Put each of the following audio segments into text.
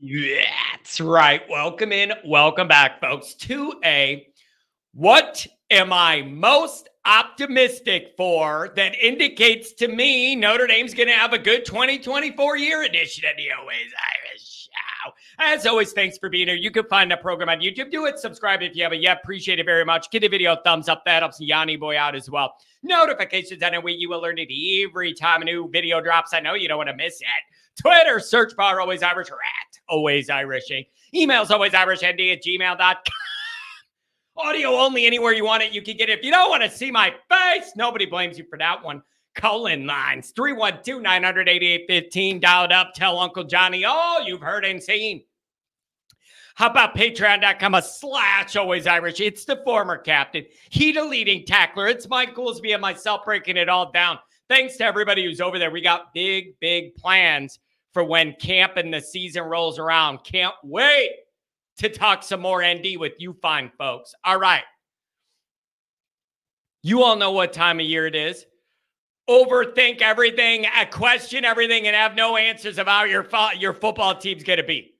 That's right. Welcome in. Welcome back, folks, to a What Am I Most Optimistic For that indicates to me Notre Dame's going to have a good 2024 year edition of the Always Irish Show. As always, thanks for being here. You can find the program on YouTube. Do it. Subscribe if you haven't yet. Appreciate it very much. Give the video a thumbs up. That helps Yanni Boy out as well. Notifications on a way you will learn it every time a new video drops. I know you don't want to miss it. Twitter, search bar Always Irish or at Always Irishing. Emails alwaysirishnd@gmail.com. Audio only anywhere you want it. You can get it. If you don't want to see my face, nobody blames you for that one. Call-in lines 312-900-8815. Dial it up. Tell Uncle Johnny all you've heard and seen. How about patreon.com/Always Irish? It's the former captain. He the leading tackler. It's Mike Goolsby and myself breaking it all down. Thanks to everybody who's over there. We got big, big plans for when camp and the season rolls around. Can't wait to talk some more ND with you fine folks. All right. You all know what time of year it is. Overthink everything, question everything, and have no answers about your football team's going to be.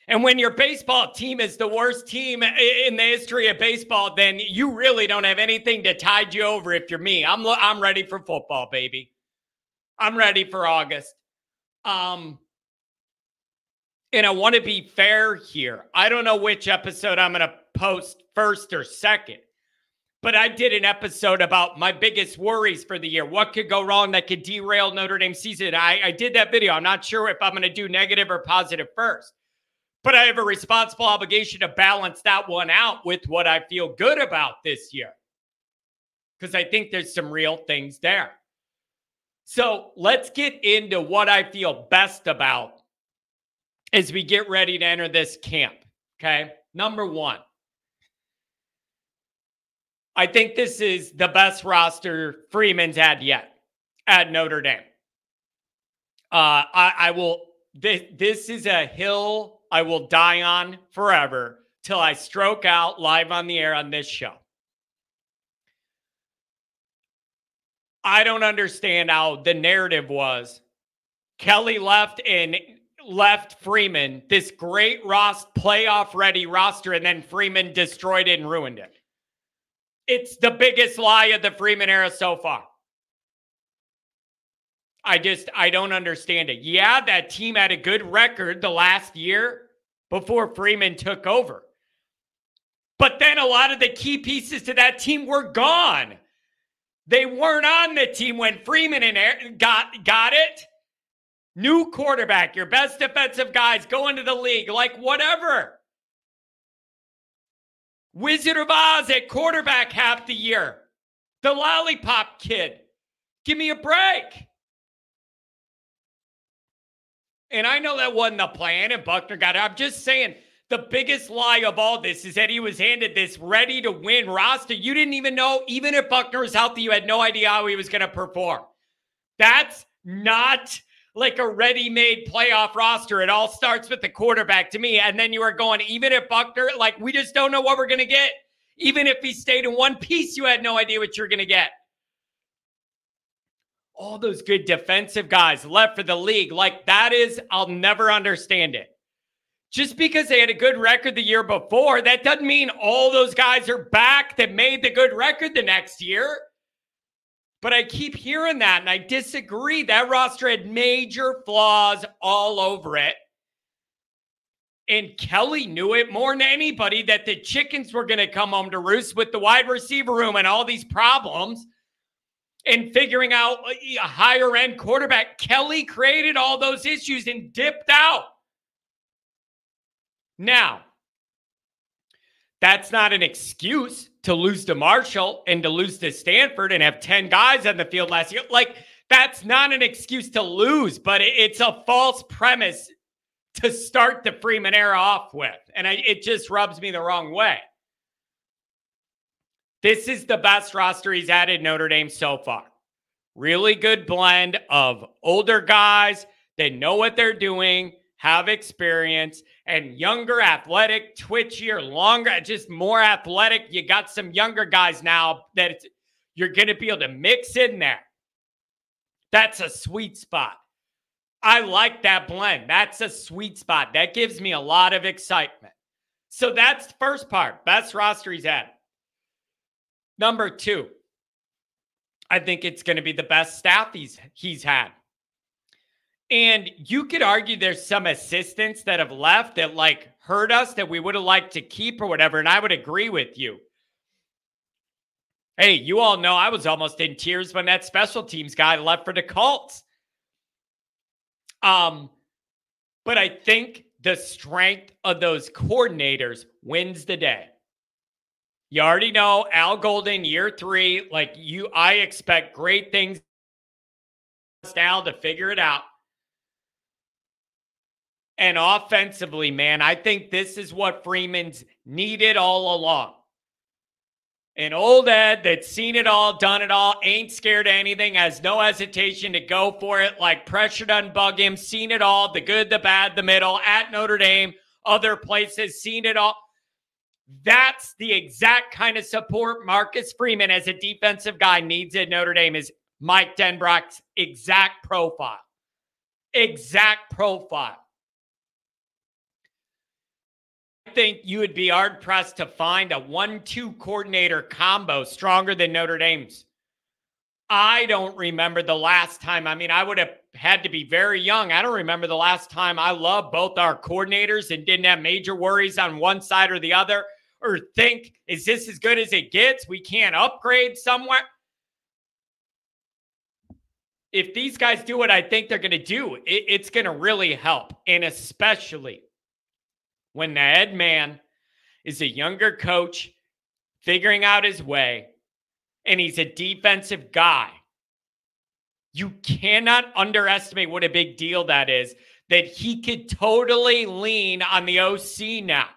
And when your baseball team is the worst team in the history of baseball, then you really don't have anything to tide you over if you're me. I'm ready for football, baby. I'm ready for August. And I want to be fair here. I don't know which episode I'm going to post first or second, but I did an episode about my biggest worries for the year. What could go wrong that could derail Notre Dame season? I did that video. I'm not sure if I'm going to do negative or positive first. But I have a responsible obligation to balance that one out with what I feel good about this year. Because I think there's some real things there. So let's get into what I feel best about as we get ready to enter this camp. Okay? Number one. I think this is the best roster Freeman's had yet at Notre Dame. This is a hill I will die on forever till I stroke out live on the air on this show. I don't understand how the narrative was. Kelly left Freeman, this great playoff-ready roster, and then Freeman destroyed it and ruined it. It's the biggest lie of the Freeman era so far. I don't understand it. Yeah, that team had a good record the last year before Freeman took over. But then a lot of the key pieces to that team were gone. They weren't on the team when Freeman got it. New quarterback, your best defensive guys go into the league, like whatever. Wizard of Oz at quarterback half the year. The lollipop kid. Give me a break. And I know that wasn't the plan, and Buckner got it. I'm just saying the biggest lie of all this is that he was handed this ready-to-win roster. You didn't even know, even if Buckner was healthy, you had no idea how he was going to perform. That's not like a ready-made playoff roster. It all starts with the quarterback to me, and then you are going, even if Buckner, like, we just don't know what we're going to get. Even if he stayed in one piece, you had no idea what you're going to get. All those good defensive guys left for the league. Like that is, I'll never understand it. Just because they had a good record the year before, that doesn't mean all those guys are back that made the good record the next year. But I keep hearing that, and I disagree. That roster had major flaws all over it. And Kelly knew it more than anybody that the chickens were going to come home to roost with the wide receiver room and all these problems. And figuring out a higher-end quarterback. Kelly created all those issues and dipped out. Now, that's not an excuse to lose to Marshall and to lose to Stanford and have 10 guys on the field last year. Like, that's not an excuse to lose, but it's a false premise to start the Freeman era off with. And it just rubs me the wrong way. This is the best roster he's had at Notre Dame so far. Really good blend of older guys that know what they're doing, have experience, and younger, athletic, twitchier, longer, just more athletic. You got some younger guys now that you're going to be able to mix in there. That's a sweet spot. I like that blend. That's a sweet spot. That gives me a lot of excitement. So that's the first part. Best roster he's had. Number 2, I think it's going to be the best staff he's had. And you could argue there's some assistants that have left that like hurt us that we would have liked to keep or whatever. And I would agree with you. Hey, you all know I was almost in tears when that special teams guy left for the Colts. But I think the strength of those coordinators wins the day. You already know Al Golden, year 3. I expect great things. Al to figure it out. And offensively, man, I think this is what Freeman's needed all along. An old Ed that's seen it all, done it all, ain't scared of anything, has no hesitation to go for it. Like pressure doesn't bug him, seen it all, the good, the bad, the middle, at Notre Dame, other places, seen it all. That's the exact kind of support Marcus Freeman as a defensive guy needs at Notre Dame, is Mike Denbrock's exact profile. Exact profile. I think you would be hard-pressed to find a 1-2 coordinator combo stronger than Notre Dame's. I don't remember the last time. I mean, I would have had to be very young. I don't remember the last time I loved both our coordinators and didn't have major worries on one side or the other, or think, is this as good as it gets? We can't upgrade somewhere. If these guys do what I think they're going to do, it's going to really help. And especially when the head man is a younger coach figuring out his way, and he's a defensive guy. You cannot underestimate what a big deal that is, that he could totally lean on the OC now.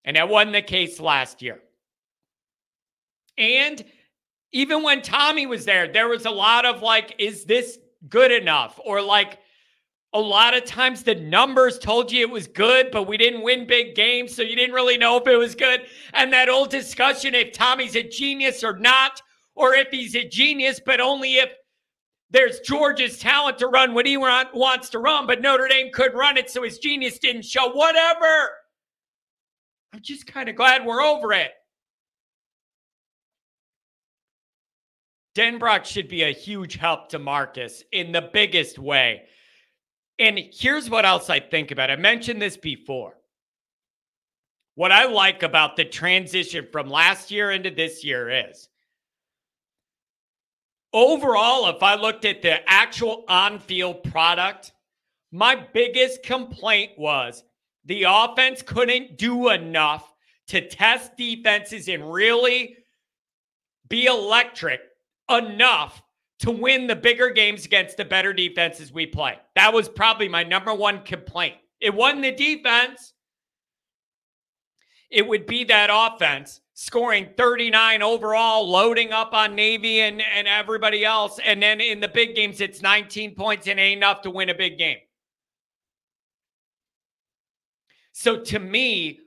And that wasn't the case last year. And even when Tommy was there, there was a lot of like, is this good enough? Or like, a lot of times the numbers told you it was good, but we didn't win big games, so you didn't really know if it was good. And that old discussion, if Tommy's a genius or not, or if he's a genius, but only if there's Georgia's talent to run what he wants to run, but Notre Dame could run it, so his genius didn't show. Whatever. I'm just kind of glad we're over it. Denbrock should be a huge help to Marcus in the biggest way. And here's what else I think about. I mentioned this before. What I like about the transition from last year into this year is, overall, if I looked at the actual on-field product, my biggest complaint was the offense couldn't do enough to test defenses and really be electric enough to win the bigger games against the better defenses we play. That was probably my number one complaint. It wasn't the defense. It would be that offense scoring 39 overall, loading up on Navy and everybody else. And then in the big games, it's 19 points and ain't enough to win a big game. So to me,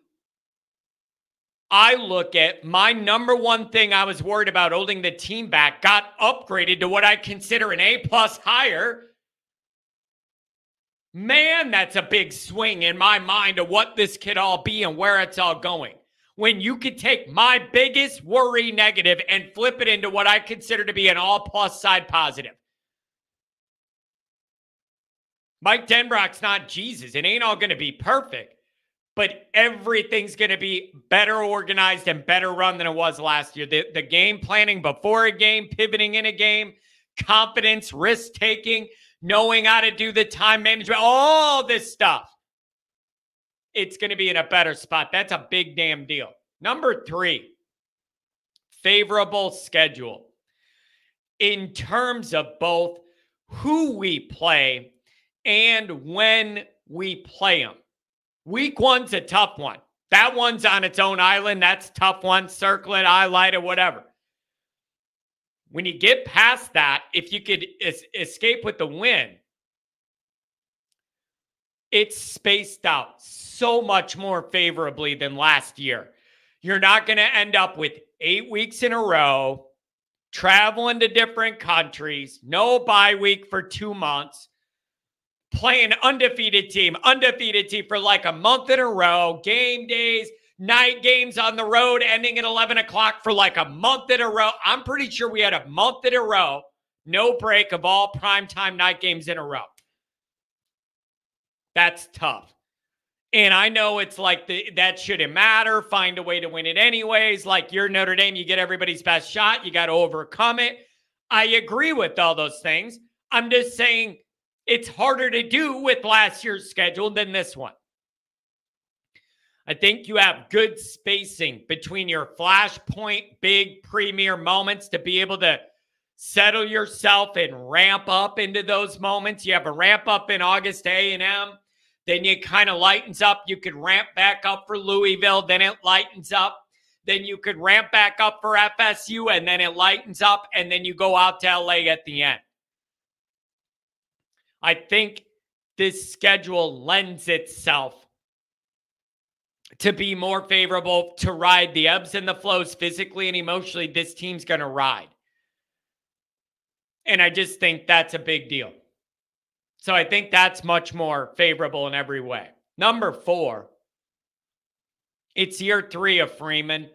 I look at my number one thing I was worried about holding the team back got upgraded to what I consider an A+ higher. Man, that's a big swing in my mind of what this could all be and where it's all going. When you could take my biggest worry negative and flip it into what I consider to be an all+ side positive. Mike Denbrock's not Jesus. It ain't all going to be perfect. But everything's going to be better organized and better run than it was last year. The game planning before a game, pivoting in a game, confidence, risk-taking, knowing how to do the time management, all this stuff. It's going to be in a better spot. That's a big damn deal. Number 3, favorable schedule. In terms of both who we play and when we play them. Week 1's a tough one. That one's on its own island. That's a tough one. Circle it, highlight it, whatever. When you get past that, if you could escape with the win, it's spaced out so much more favorably than last year. You're not going to end up with 8 weeks in a row, traveling to different countries, no bye week for 2 months, playing undefeated team for like a month in a row, game days, night games on the road ending at 11 o'clock for like a month in a row. I'm pretty sure we had a month in a row, no break of all primetime night games in a row. That's tough. And I know it's like that shouldn't matter. Find a way to win it anyways. Like you're Notre Dame, you get everybody's best shot. You got to overcome it. I agree with all those things. I'm just saying it's harder to do with last year's schedule than this one. I think you have good spacing between your flashpoint, big premier moments to be able to settle yourself and ramp up into those moments. You have a ramp up in August A&M. Then it kind of lightens up. You could ramp back up for Louisville. Then it lightens up. Then you could ramp back up for FSU. And then it lightens up. And then you go out to LA at the end. I think this schedule lends itself to be more favorable to ride the ebbs and the flows physically and emotionally. This team's going to ride. And I just think that's a big deal. So I think that's much more favorable in every way. Number 4, it's year 3 of Freeman.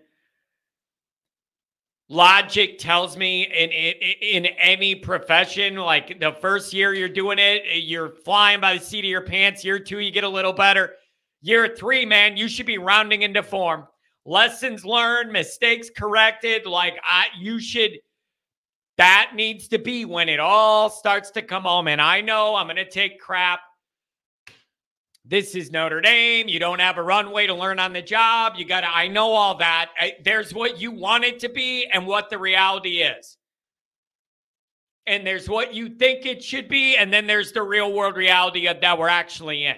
Logic tells me in any profession, like the first year you're doing it, you're flying by the seat of your pants. Year 2, you get a little better. Year 3, man, you should be rounding into form. Lessons learned, mistakes corrected. That needs to be when it all starts to come home. And I know I'm going to take crap. This is Notre Dame. You don't have a runway to learn on the job. I know all that. There's what you want it to be and what the reality is. And there's what you think it should be. And then there's the real world reality that we're actually in.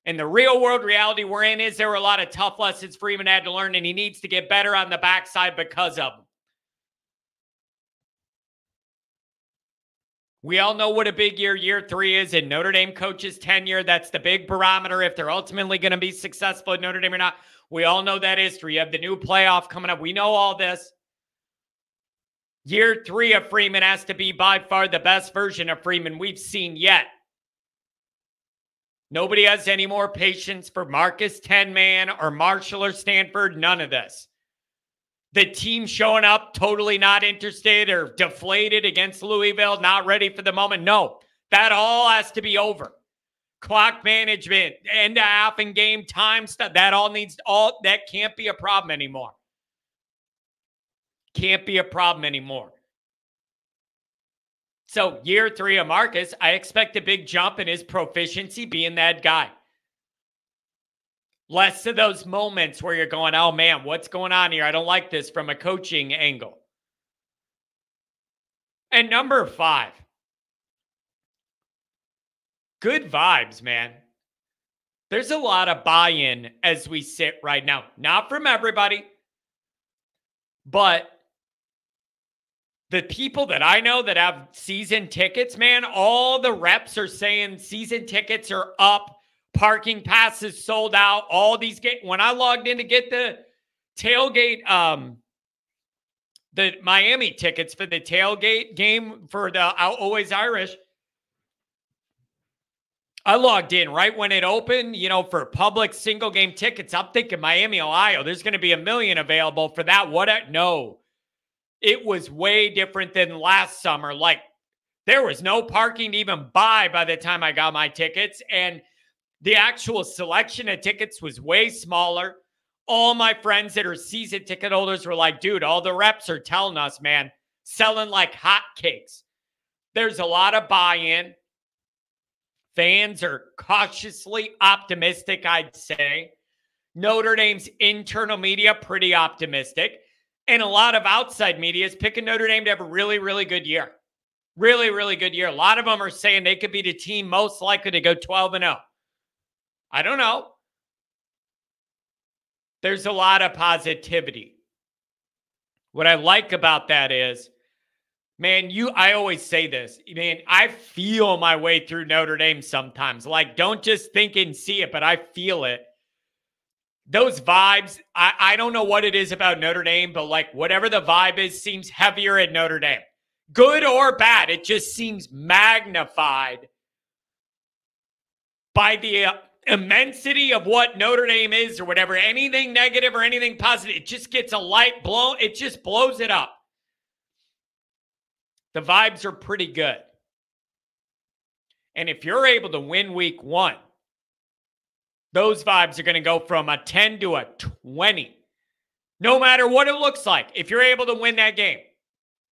And the real world reality we're in is there were a lot of tough lessons Freeman had to learn, and he needs to get better on the backside because of them. We all know what a big year 3 is in Notre Dame coach's tenure. That's the big barometer if they're ultimately going to be successful at Notre Dame or not. We all know that history. You have the new playoff coming up. We know all this. Year 3 of Freeman has to be by far the best version of Freeman we've seen yet. Nobody has any more patience for Marcus 10-man or Marshall or Stanford. None of this. The team showing up totally not interested or deflated against Louisville, not ready for the moment. No, that all has to be over. Clock management, end of half and game time stuff, that can't be a problem anymore. Can't be a problem anymore. So year 3 of Marcus, I expect a big jump in his proficiency being that guy. Less of those moments where you're going, oh man, what's going on here? I don't like this from a coaching angle. And number 5, good vibes, man. There's a lot of buy-in as we sit right now. Not from everybody, but the people that I know that have season tickets, man, all the reps are saying season tickets are up. Parking passes sold out. All these games. When I logged in to get the tailgate, the Miami tickets for the tailgate game for the Always Irish, I logged in right when it opened, for public single game tickets. I'm thinking Miami, Ohio, there's going to be 1 million available for that. No, it was way different than last summer. Like there was no parking to even buy by the time I got my tickets. And the actual selection of tickets was way smaller. All my friends that are season ticket holders were like, dude, all the reps are telling us, man, selling like hotcakes. There's a lot of buy-in. Fans are cautiously optimistic, I'd say. Notre Dame's internal media, pretty optimistic. And a lot of outside media is picking Notre Dame to have a really, really good year. Really, really good year. A lot of them are saying they could be the team most likely to go 12-0. I don't know. There's a lot of positivity. What I like about that is, man, I always say this, man, I feel my way through Notre Dame sometimes. Like, don't just think and see it, but I feel it. those vibes, I don't know what it is about Notre Dame, but like whatever the vibe is seems heavier at Notre Dame. Good or bad, it just seems magnified by the immensity of what Notre Dame is or whatever. Anything negative or anything positive, it just gets a light blown. It just blows it up. The vibes are pretty good. And if you're able to win week 1, those vibes are going to go from a 10 to a 20. No matter what it looks like, if you're able to win that game,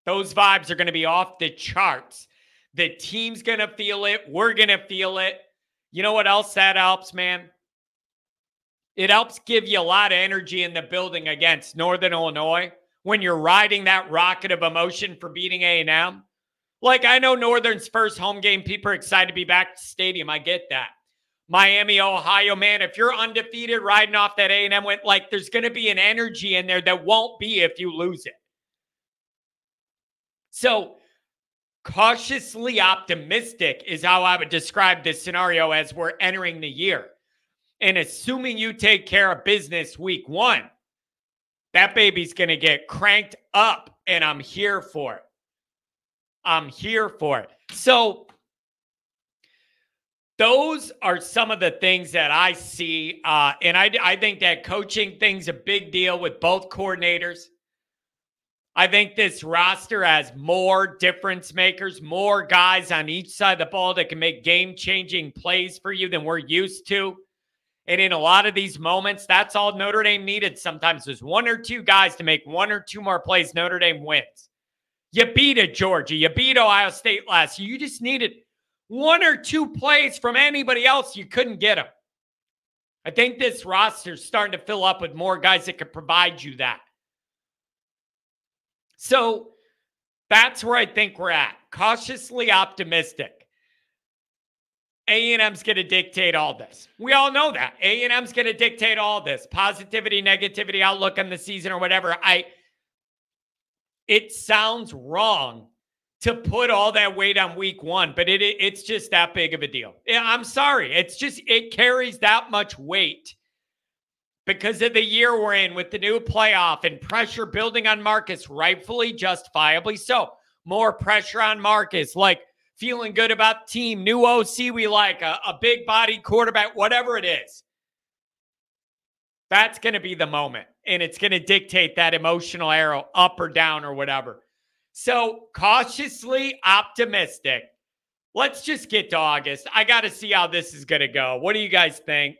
those vibes are going to be off the charts. The team's going to feel it. We're going to feel it. You know what else that helps, man? It helps give you a lot of energy in the building against Northern Illinois when you're riding that rocket of emotion for beating A&M. Like, I know Northern's first home game, people are excited to be back to the stadium. I get that. Miami, Ohio, man, if you're undefeated riding off that A&M win, like, there's going to be an energy in there that won't be if you lose it. So, cautiously optimistic is how I would describe this scenario as we're entering the year. And assuming you take care of business week 1, that baby's going to get cranked up, and I'm here for it. I'm here for it. So those are some of the things that I see. And I think that coaching thing's a big deal with both coordinators. I think this roster has more difference makers, more guys on each side of the ball that can make game-changing plays for you than we're used to. And in a lot of these moments, that's all Notre Dame needed. Sometimes there's 1 or 2 guys to make 1 or 2 more plays. Notre Dame wins. You beat it, Georgia. You beat Ohio State last year. You just needed 1 or 2 plays from anybody else. You couldn't get them. I think this roster's starting to fill up with more guys that could provide you that. So that's where I think we're at. Cautiously optimistic. A&M's going to dictate all this. We all know that. A&M's going to dictate all this. Positivity, negativity, outlook on the season or whatever. It sounds wrong to put all that weight on week 1, but it's just that big of a deal. I'm sorry. It carries that much weight because of the year we're in with the new playoff and pressure building on Marcus, rightfully, justifiably so. More pressure on Marcus, like feeling good about the team, new OC we like, a big body quarterback, whatever it is. That's going to be the moment, and it's going to dictate that emotional arrow up or down or whatever. So cautiously optimistic. Let's just get to August. I got to see how this is going to go. What do you guys think?